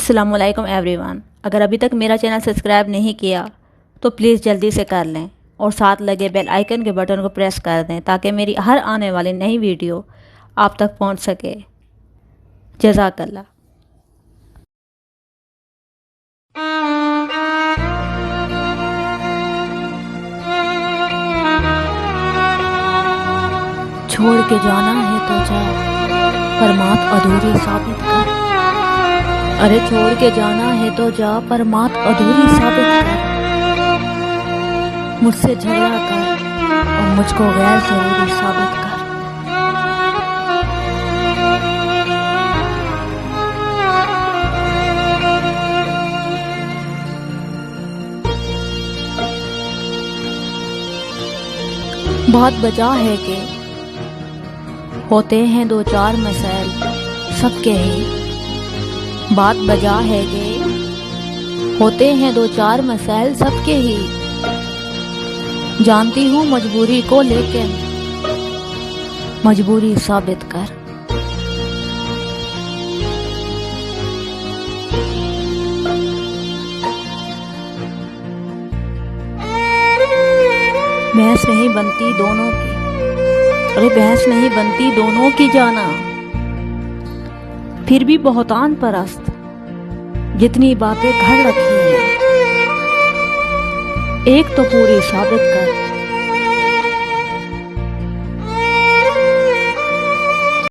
अस्सलामुअलैकुम एवरीवन। अगर अभी तक मेरा चैनल सब्सक्राइब नहीं किया तो प्लीज़ जल्दी से कर लें और साथ लगे बेल आइकन के बटन को प्रेस कर दें ताकि मेरी हर आने वाली नई वीडियो आप तक पहुंच सके। जज़ाकल्लाह। छोड़ के जाना है तो जा, पर मात अधूरी साबित कर। अरे छोड़ के जाना है तो जा, पर मात अधूरी साबित कर। मुझसे झगड़ा कर और मुझको गैर जरूरी साबित कर। बहुत बचा है कि होते हैं दो चार मसाइल सबके ही। बात बजा है कि होते हैं दो चार मसाइल सबके ही। जानती हूँ मजबूरी को, लेकिन मजबूरी साबित कर। भैंस नहीं बनती दोनों की, अरे भैंस नहीं बनती दोनों की जाना। फिर भी बहुतान परस्त जितनी बातें घर रखी हैं, एक तो पूरी साबित कर।